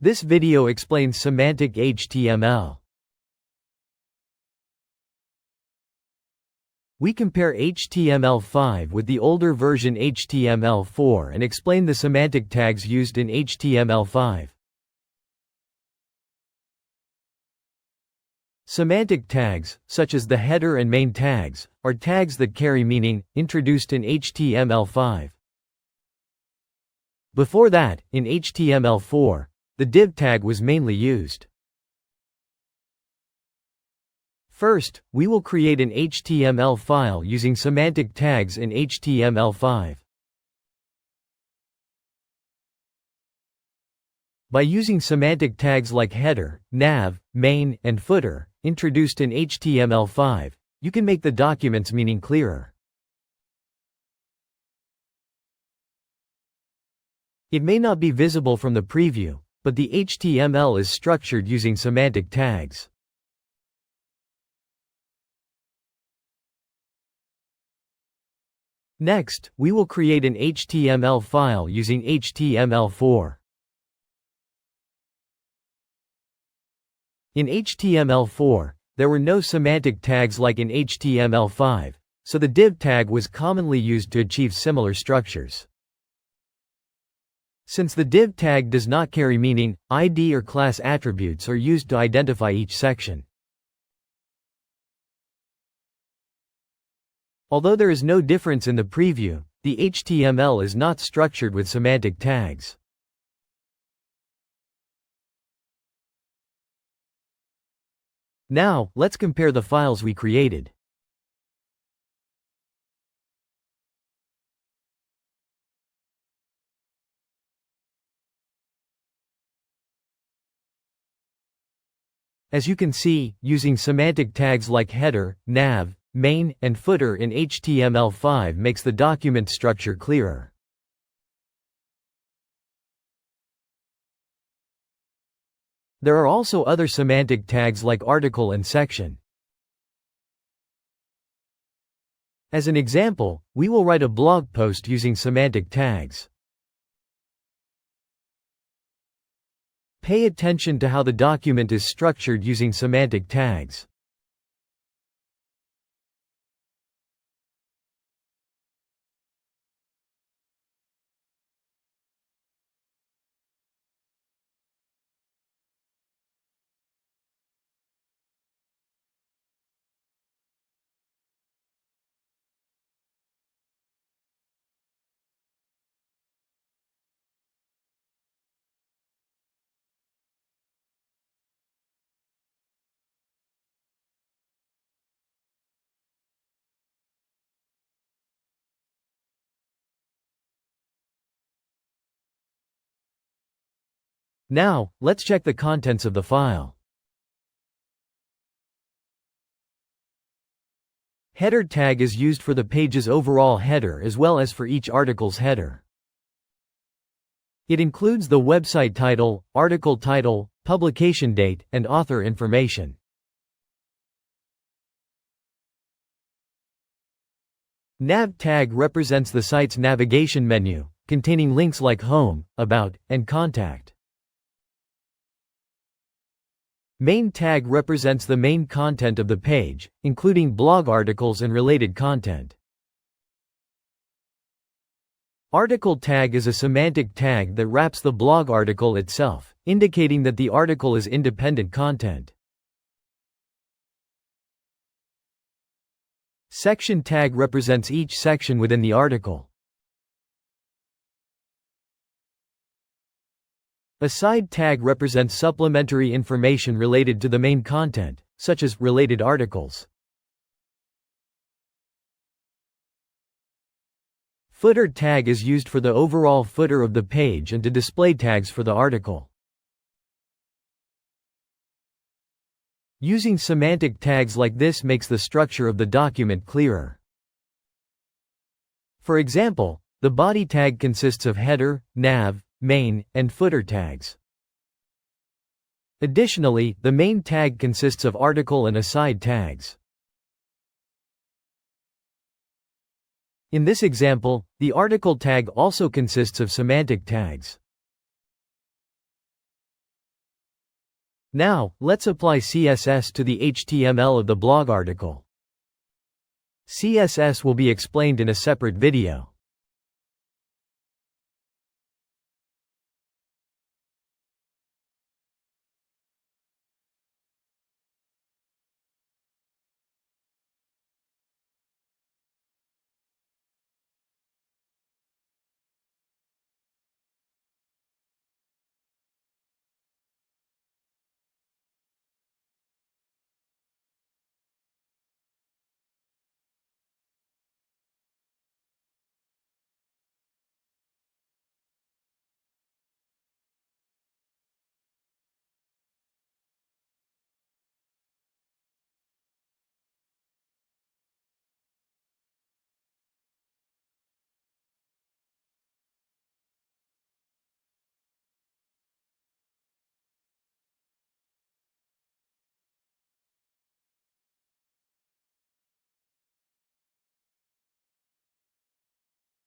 This video explains semantic HTML. We compare HTML5 with the older version HTML4 and explain the semantic tags used in HTML5. Semantic tags, such as the header and main tags, are tags that carry meaning, introduced in HTML5. Before that, in HTML4, the div tag was mainly used. First, we will create an HTML file using semantic tags in HTML5. By using semantic tags like header, nav, main, and footer, introduced in HTML5, you can make the document's meaning clearer. It may not be visible from the preview, but the HTML is structured using semantic tags. Next, we will create an HTML file using HTML4. In HTML4, there were no semantic tags like in HTML5, so the div tag was commonly used to achieve similar structures. Since the div tag does not carry meaning, ID or class attributes are used to identify each section. Although there is no difference in the preview, the HTML is not structured with semantic tags. Now, let's compare the files we created. As you can see, using semantic tags like header, nav, main, and footer in HTML5 makes the document structure clearer. There are also other semantic tags like article and section. As an example, we will write a blog post using semantic tags. Pay attention to how the document is structured using semantic tags. Now, let's check the contents of the file. Header tag is used for the page's overall header as well as for each article's header. It includes the website title, article title, publication date, and author information. Nav tag represents the site's navigation menu, containing links like Home, About, and Contact. Main tag represents the main content of the page, including blog articles and related content. Article tag is a semantic tag that wraps the blog article itself, indicating that the article is independent content. Section tag represents each section within the article. Aside tag represents supplementary information related to the main content, such as related articles. Footer tag is used for the overall footer of the page and to display tags for the article. Using semantic tags like this makes the structure of the document clearer. For example, the body tag consists of header, nav, main, and footer tags. Additionally, the main tag consists of article and aside tags. In this example, the article tag also consists of semantic tags. Now, let's apply CSS to the HTML of the blog article. CSS will be explained in a separate video.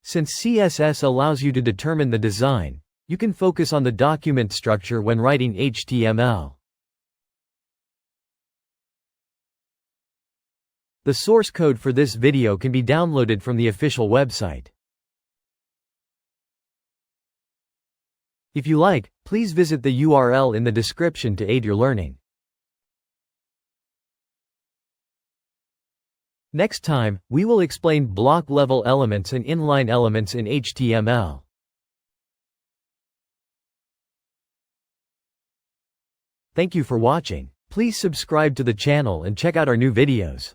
Since CSS allows you to determine the design, you can focus on the document structure when writing HTML. The source code for this video can be downloaded from the official website. If you like, please visit the URL in the description to aid your learning. Next time, we will explain block-level elements and inline elements in HTML. Thank you for watching. Please subscribe to the channel and check out our new videos.